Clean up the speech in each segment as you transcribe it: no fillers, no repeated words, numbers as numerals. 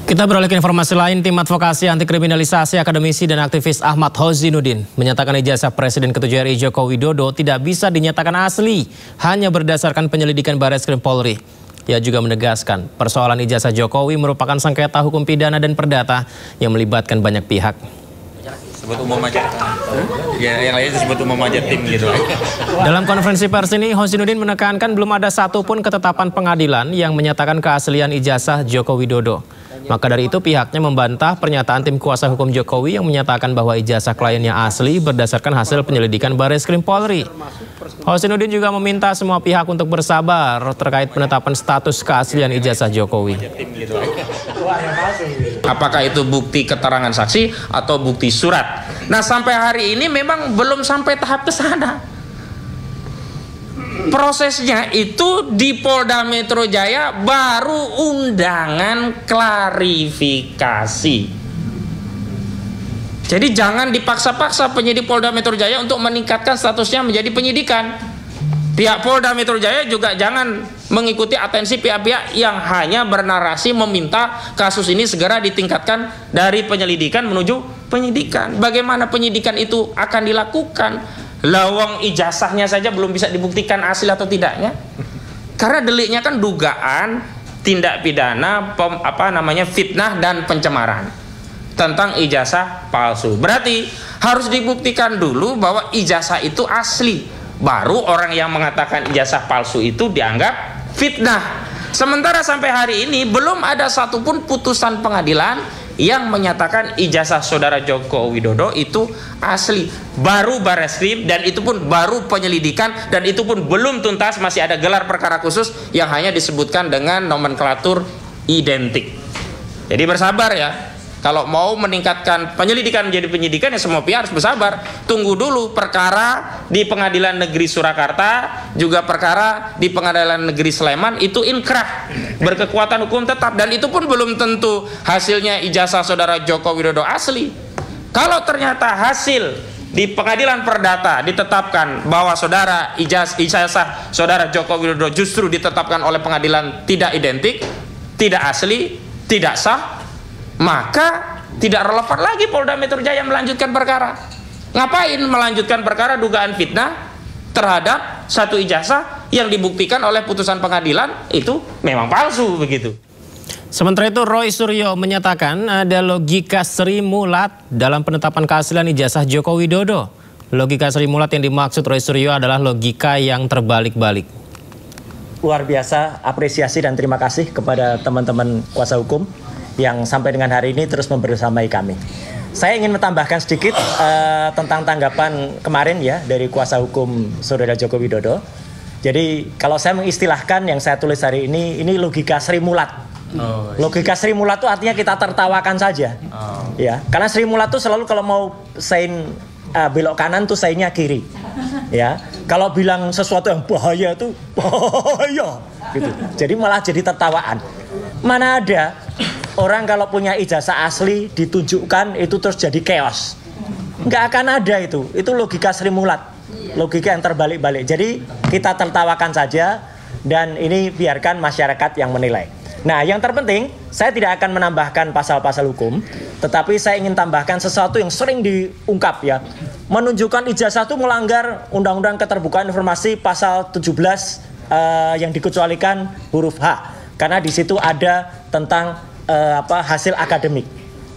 Kita beralih ke informasi lain. Tim Advokasi Anti Kriminalisasi Akademisi dan Aktivis Ahmad Hozinuddin menyatakan ijazah Presiden ke-7 RI Joko Widodo tidak bisa dinyatakan asli hanya berdasarkan penyelidikan Barreskrim Polri. Ia juga menegaskan persoalan ijazah Jokowi merupakan sengketa hukum pidana dan perdata yang melibatkan banyak pihak. Sebut umum aja. Yang lain disebut umum aja tim gitu. Dalam konferensi pers ini, Hozinuddin menekankan belum ada satupun ketetapan pengadilan yang menyatakan keaslian ijazah Joko Widodo. Maka dari itu pihaknya membantah pernyataan tim kuasa hukum Jokowi yang menyatakan bahwa ijazah kliennya asli berdasarkan hasil penyelidikan Barreskrim Polri. Hozinuddin juga meminta semua pihak untuk bersabar terkait penetapan status keaslian ijazah Jokowi. Apakah itu bukti keterangan saksi atau bukti surat? Nah, sampai hari ini memang belum sampai tahap ke sana. Prosesnya itu di Polda Metro Jaya baru undangan klarifikasi. Jadi jangan dipaksa-paksa penyidik Polda Metro Jaya untuk meningkatkan statusnya menjadi penyidikan. Pihak Polda Metro Jaya juga jangan mengikuti atensi pihak-pihak yang hanya bernarasi meminta kasus ini segera ditingkatkan dari penyelidikan menuju penyidikan. Bagaimana penyidikan itu akan dilakukan? Lawang ijazahnya saja belum bisa dibuktikan asli atau tidaknya. Karena deliknya kan dugaan tindak pidana fitnah dan pencemaran tentang ijazah palsu. Berarti harus dibuktikan dulu bahwa ijazah itu asli. Baru orang yang mengatakan ijazah palsu itu dianggap fitnah. Sementara sampai hari ini belum ada satupun putusan pengadilan yang menyatakan ijazah saudara Joko Widodo itu asli. Baru Barreskrim, dan itu pun baru penyelidikan, dan itu pun belum tuntas, masih ada gelar perkara khusus yang hanya disebutkan dengan nomenklatur identik. Jadi bersabar ya. Kalau mau meningkatkan penyelidikan menjadi penyidikan, ya semua pihak harus bersabar. Tunggu dulu perkara di Pengadilan Negeri Surakarta, juga perkara di Pengadilan Negeri Sleman itu inkrah, berkekuatan hukum tetap, dan itu pun belum tentu hasilnya ijazah saudara Joko Widodo asli. Kalau ternyata hasil di Pengadilan Perdata ditetapkan bahwa ijazah saudara Joko Widodo justru ditetapkan oleh pengadilan tidak identik, tidak asli, tidak sah, maka tidak relevan lagi Polda Metro Jaya melanjutkan perkara. Ngapain melanjutkan perkara dugaan fitnah terhadap satu ijazah yang dibuktikan oleh putusan pengadilan itu memang palsu begitu. Sementara itu Roy Suryo menyatakan ada logika Sri Mulat dalam penetapan keaslian ijazah Joko Widodo. Logika Sri Mulat yang dimaksud Roy Suryo adalah logika yang terbalik-balik. Luar biasa apresiasi dan terima kasih kepada teman-teman kuasa hukum yang sampai dengan hari ini terus membersamai kami. Saya ingin menambahkan sedikit tentang tanggapan kemarin ya dari kuasa hukum saudara Joko Widodo. Jadi kalau saya mengistilahkan yang saya tulis hari ini logika Sri Mulat. Logika Sri Mulat itu artinya kita tertawakan saja. Ya, karena Sri Mulat itu selalu kalau mau sein belok kanan tuh sainnya kiri. Ya, kalau bilang sesuatu yang bahaya itu bahaya gitu. Jadi malah jadi tertawaan. Mana ada orang kalau punya ijazah asli ditunjukkan itu terus jadi chaos. Nggak akan ada itu. Itu logika Sri Mulat. Logika yang terbalik-balik. Jadi kita tertawakan saja dan ini biarkan masyarakat yang menilai. Nah, yang terpenting saya tidak akan menambahkan pasal-pasal hukum, tetapi saya ingin tambahkan sesuatu yang sering diungkap ya. Menunjukkan ijazah itu melanggar Undang-Undang Keterbukaan Informasi pasal 17 yang dikecualikan huruf H. Karena di situ ada tentang hasil akademik.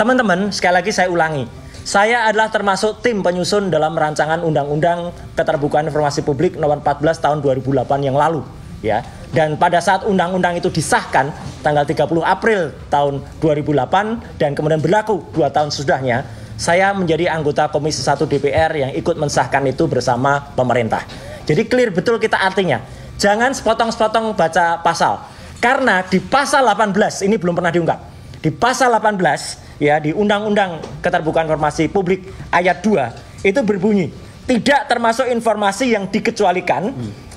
Teman-teman, sekali lagi saya ulangi. Saya adalah termasuk tim penyusun dalam rancangan Undang-Undang Keterbukaan Informasi Publik nomor 14 tahun 2008 yang lalu, ya. Dan pada saat undang-undang itu disahkan tanggal 30 April tahun 2008 dan kemudian berlaku 2 tahun sesudahnya, saya menjadi anggota Komisi 1 DPR yang ikut mensahkan itu bersama pemerintah. Jadi clear betul kita artinya. Jangan sepotong-sepotong baca pasal. Karena di pasal 18 ini belum pernah diungkap. Di pasal 18 ya di Undang-Undang Keterbukaan Informasi Publik ayat 2 itu berbunyi tidak termasuk informasi yang dikecualikan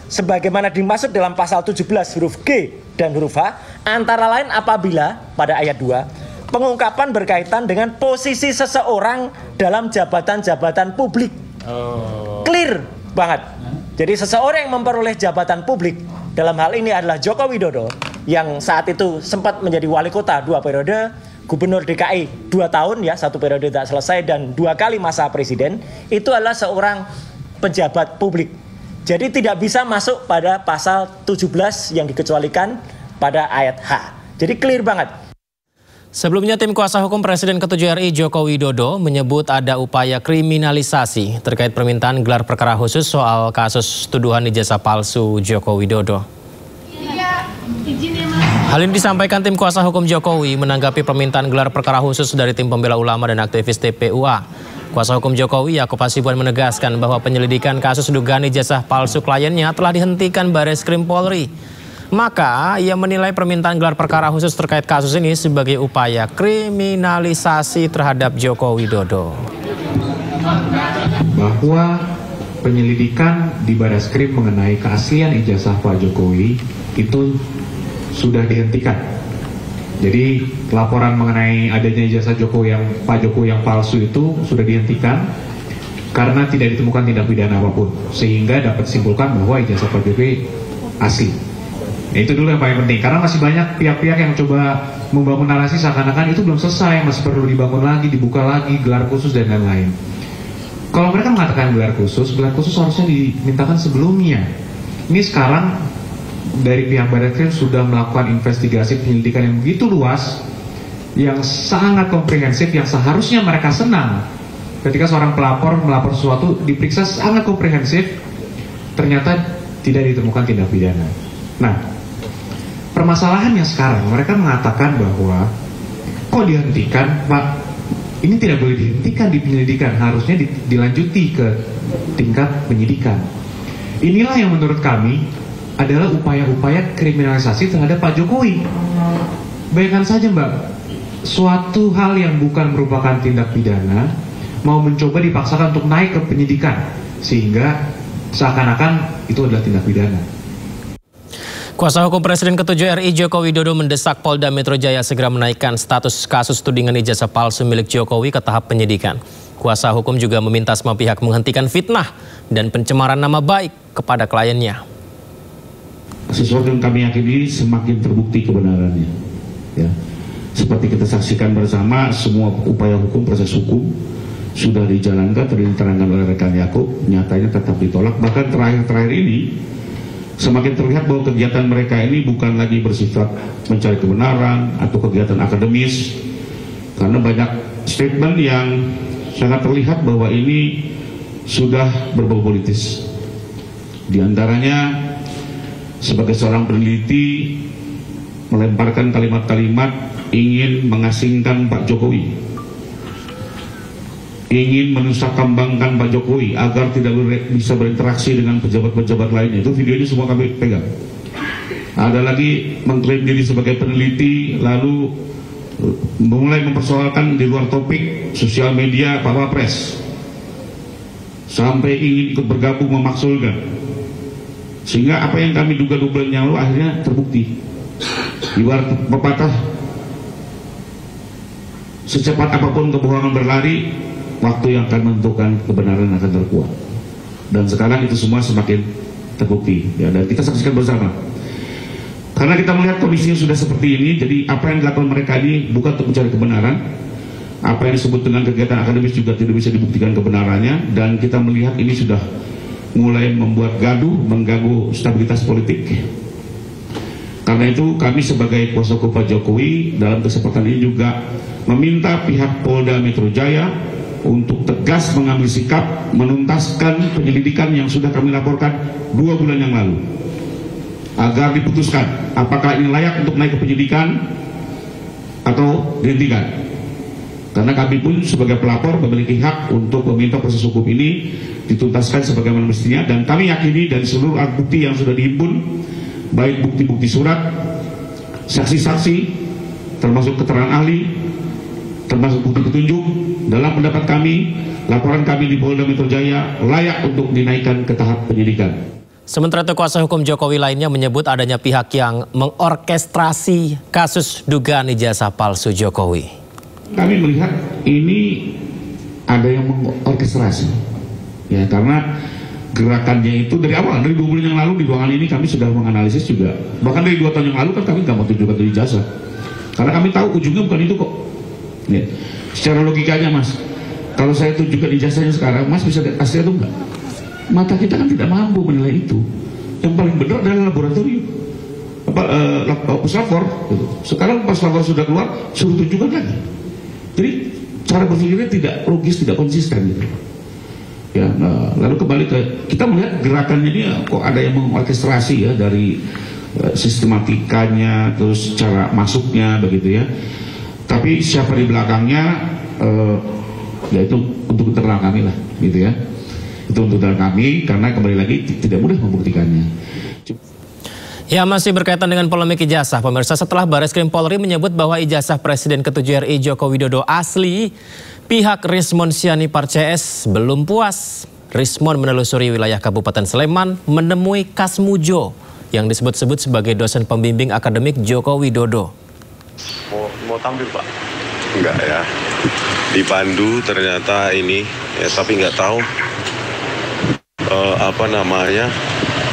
sebagaimana dimaksud dalam pasal 17 huruf G dan huruf H antara lain apabila pada ayat 2 pengungkapan berkaitan dengan posisi seseorang dalam jabatan-jabatan publik. Clear banget. Jadi seseorang yang memperoleh jabatan publik dalam hal ini adalah Joko Widodo yang saat itu sempat menjadi wali kota 2 periode, Gubernur DKI 2 tahun ya, 1 periode tak selesai dan 2 kali masa presiden, itu adalah seorang pejabat publik. Jadi tidak bisa masuk pada pasal 17 yang dikecualikan pada ayat H. Jadi clear banget. Sebelumnya tim kuasa hukum Presiden ke-7 RI Joko Widodo menyebut ada upaya kriminalisasi terkait permintaan gelar perkara khusus soal kasus tuduhan ijazah palsu Joko Widodo. Hal ini disampaikan tim kuasa hukum Jokowi menanggapi permintaan gelar perkara khusus dari tim pembela ulama dan aktivis TPUA. Kuasa hukum Jokowi Yaakob Hasibuan menegaskan bahwa penyelidikan kasus dugaan ijazah palsu kliennya telah dihentikan Barreskrim Polri. Maka ia menilai permintaan gelar perkara khusus terkait kasus ini sebagai upaya kriminalisasi terhadap Joko Widodo. Bahwa penyelidikan di Barreskrim mengenai keaslian ijazah Pak Jokowi itu sudah dihentikan. Jadi laporan mengenai adanya ijazah Pak Jokowi yang palsu itu sudah dihentikan karena tidak ditemukan tindak pidana apapun, sehingga dapat disimpulkan bahwa ijazah Pak Jokowi asli. Nah, itu dulu yang paling penting, karena masih banyak pihak-pihak yang coba membangun narasi seakan-akan itu belum selesai, masih perlu dibangun lagi, dibuka lagi, gelar khusus dan lain-lain. Kalau mereka mengatakan gelar khusus harusnya dimintakan sebelumnya. Ini sekarang dari pihak Barreskrim sudah melakukan investigasi penyelidikan yang begitu luas, yang sangat komprehensif, yang seharusnya mereka senang ketika seorang pelapor melapor sesuatu diperiksa sangat komprehensif, ternyata tidak ditemukan tindak pidana. Nah, permasalahannya sekarang mereka mengatakan bahwa kok dihentikan, Pak? Ini tidak boleh dihentikan di penyelidikan, harusnya dilanjuti ke tingkat penyidikan. Inilah yang menurut kami adalah upaya-upaya kriminalisasi terhadap Pak Jokowi. Bayangkan saja Mbak, suatu hal yang bukan merupakan tindak pidana mau mencoba dipaksakan untuk naik ke penyidikan, sehingga seakan-akan itu adalah tindak pidana. Kuasa hukum Presiden ke-7 RI Joko Widodo mendesak Polda Metro Jaya segera menaikkan status kasus tudingan ijazah palsu milik Jokowi ke tahap penyidikan. Kuasa hukum juga meminta semua pihak menghentikan fitnah dan pencemaran nama baik kepada kliennya. Sesuatu yang kami yakini semakin terbukti kebenarannya, ya. Seperti kita saksikan bersama, semua upaya hukum, proses hukum sudah dijalankan, tadi diterangkan oleh rekan Yaakob, nyatanya tetap ditolak. Bahkan terakhir-terakhir ini semakin terlihat bahwa kegiatan mereka ini bukan lagi bersifat mencari kebenaran atau kegiatan akademis, karena banyak statement yang sangat terlihat bahwa ini sudah berbau politis. Di antaranya sebagai seorang peneliti melemparkan kalimat-kalimat ingin mengasingkan Pak Jokowi, ingin menusukambangkan Pak Jokowi agar tidak bisa berinteraksi dengan pejabat-pejabat lainnya. Itu video ini semua kami pegang. Ada lagi mengklaim diri sebagai peneliti, lalu mulai mempersoalkan di luar topik sosial media Pak Wapres, sampai ingin ikut bergabung memaksulkan. Sehingga apa yang kami duga 2 bulan yang lalu akhirnya terbukti. Ibarat pepatah, secepat apapun kebohongan berlari, waktu yang akan menentukan kebenaran akan terkuat. Dan sekarang itu semua semakin terbukti, ya, dan kita saksikan bersama. Karena kita melihat kondisinya sudah seperti ini, jadi apa yang dilakukan mereka ini bukan untuk mencari kebenaran. Apa yang disebut dengan kegiatan akademis juga tidak bisa dibuktikan kebenarannya, dan kita melihat ini sudah mulai membuat gaduh, mengganggu stabilitas politik. Karena itu kami sebagai kuasa hukum Pak Jokowi dalam kesempatan ini juga meminta pihak Polda Metro Jaya untuk tegas mengambil sikap menuntaskan penyelidikan yang sudah kami laporkan 2 bulan yang lalu, agar diputuskan apakah ini layak untuk naik ke penyidikan atau dihentikan. Karena kami pun sebagai pelapor memiliki hak untuk meminta proses hukum ini dituntaskan sebagaimana mestinya, dan kami yakini dari seluruh alat bukti yang sudah dihimpun, baik bukti-bukti surat, saksi-saksi, termasuk keterangan ahli, termasuk bukti petunjuk, dalam pendapat kami, laporan kami di Polda Metro Jaya layak untuk dinaikkan ke tahap penyidikan. Sementara itu kuasa hukum Jokowi lainnya menyebut adanya pihak yang mengorkestrasi kasus dugaan ijazah palsu Jokowi. Kami melihat ini ada yang mengorkestrasi, ya, karena gerakannya itu dari awal, dari 2 bulan yang lalu di ruangan ini kami sudah menganalisis juga. Bahkan dari 2 tahun yang lalu kan kami nggak mau tunjukkan ijazah. Karena kami tahu ujungnya bukan itu kok. Ya. Secara logikanya Mas, kalau saya tunjukkan ijazahnya sekarang, Mas bisa lihat asli atau enggak? Mata kita kan tidak mampu menilai itu. Yang paling benar adalah laboratorium, puslapor. Gitu. Sekarang pas lapor sudah keluar, suruh tunjukkan lagi. Jadi cara berpikirnya tidak logis, tidak konsisten. Gitu. Ya, nah, lalu kembali ke kita melihat gerakannya ini kok ada yang mengorkestrasi ya dari sistematikanya, terus cara masuknya begitu ya. Tapi siapa di belakangnya, ya itu untuk internal kami lah, gitu ya. Itu untuk internal kami karena kembali lagi tidak mudah membuktikannya. Ya, masih berkaitan dengan polemik ijazah, pemirsa, setelah Bareskrim Polri menyebut bahwa ijazah Presiden ke-7 RI Joko Widodo asli, pihak Rismon Sianipar CS belum puas. Rismon menelusuri wilayah Kabupaten Sleman menemui Kasmujo yang disebut-sebut sebagai dosen pembimbing akademik Joko Widodo. Mau tampil Pak? Enggak ya. Dipandu ternyata ini, ya, tapi nggak tahu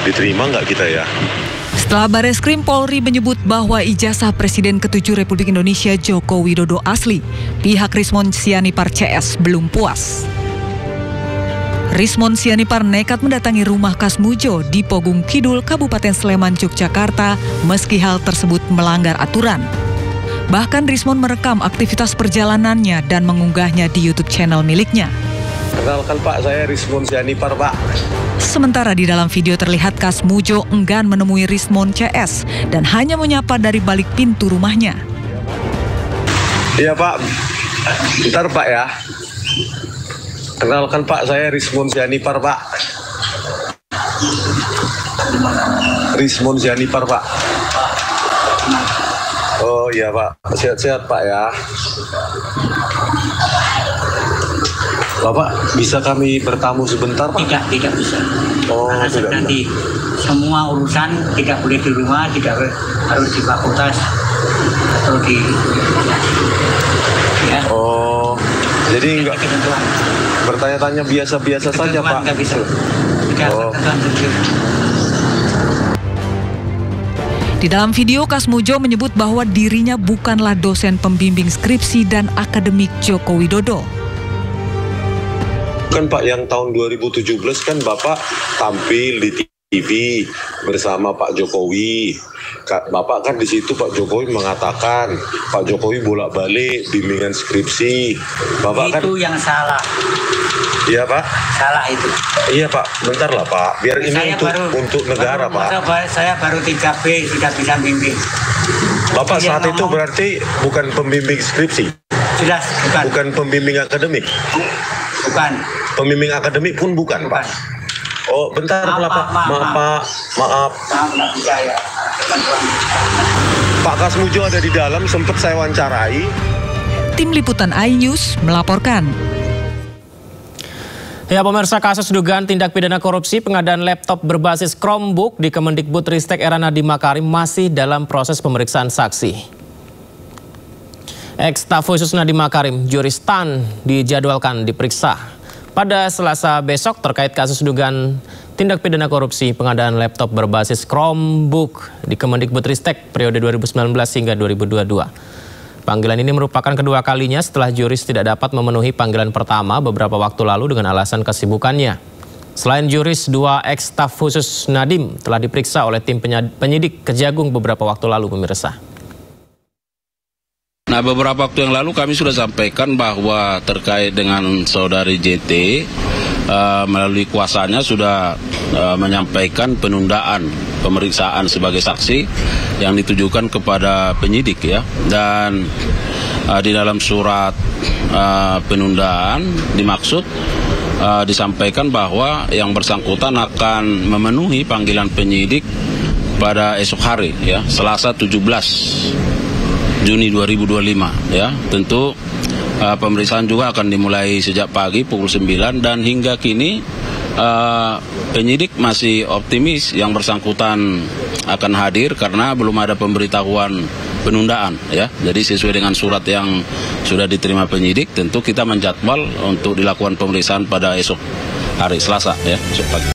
diterima nggak kita ya. Setelah Bareskrim Polri menyebut bahwa ijazah Presiden ke-7 Republik Indonesia Joko Widodo asli, pihak Rismon Sianipar CS belum puas. Rismon Sianipar nekat mendatangi rumah Kasmujo di Pogung Kidul, Kabupaten Sleman, Yogyakarta, meski hal tersebut melanggar aturan. Bahkan Rismon merekam aktivitas perjalanannya dan mengunggahnya di YouTube channel miliknya. Kenalkan Pak, saya Rismon Sianipar Pak. Sementara di dalam video terlihat Kasmujo enggan menemui Rismon CS dan hanya menyapa dari balik pintu rumahnya. Iya Pak, bentar Pak ya. Kenalkan Pak, saya Rismon Sianipar Pak. Rismon Sianipar Pak. Oh iya Pak, sehat-sehat Pak ya. Bapak, bisa kami bertamu sebentar Pak? Tidak bisa. Oh, karena nanti semua urusan tidak boleh di rumah, tidak harus di fakultas atau di ya. Oh, jadi enggak bertanya-tanya biasa-biasa saja Pak? Enggak bisa. Oh. Di dalam video, Kasmujo menyebut bahwa dirinya bukanlah dosen pembimbing skripsi dan akademik Joko Widodo. Kan Pak, yang tahun 2017 kan Bapak tampil di TV bersama Pak Jokowi. Bapak kan di situ Pak Jokowi mengatakan Pak Jokowi bolak-balik bimbingan skripsi. Bapak itu yang salah. Iya Pak. Salah itu. Iya Pak. Bentar lah Pak. Biar ini untuk negara Pak. Saya baru 3B sudah bisa bimbing. Bapak saat itu berarti bukan pembimbing skripsi. Jelas bukan. Bukan pembimbing akademik. Bukan. Pembimbing akademik pun bukan Pak. Oh, bentar Pak. Maaf. Pak Kasmujo ada di dalam, sempat saya wawancarai. Tim Liputan iNews melaporkan. Ya, pemirsa, kasus dugaan tindak pidana korupsi pengadaan laptop berbasis Chromebook di Kemendikbudristek era Nadiem Makarim masih dalam proses pemeriksaan saksi. Ex-staf khusus Nadiem Makarim, Joris Tan, dijadwalkan diperiksa pada Selasa besok terkait kasus dugaan tindak pidana korupsi pengadaan laptop berbasis Chromebook di Kemendikbudristek periode 2019 hingga 2022. Panggilan ini merupakan kedua kalinya setelah Joris tidak dapat memenuhi panggilan pertama beberapa waktu lalu dengan alasan kesibukannya. Selain Joris, dua ex-staf khusus Nadiem telah diperiksa oleh tim penyidik Kejagung beberapa waktu lalu, pemirsa. Nah, beberapa waktu yang lalu kami sudah sampaikan bahwa terkait dengan saudari JT, melalui kuasanya sudah menyampaikan penundaan pemeriksaan sebagai saksi yang ditujukan kepada penyidik ya. Dan di dalam surat penundaan dimaksud disampaikan bahwa yang bersangkutan akan memenuhi panggilan penyidik pada esok hari ya, Selasa 17 Juni 2025 ya. Tentu pemeriksaan juga akan dimulai sejak pagi pukul 9 dan hingga kini penyidik masih optimis yang bersangkutan akan hadir karena belum ada pemberitahuan penundaan ya. Jadi sesuai dengan surat yang sudah diterima penyidik, tentu kita menjadwal untuk dilakukan pemeriksaan pada esok hari Selasa ya, esok pagi.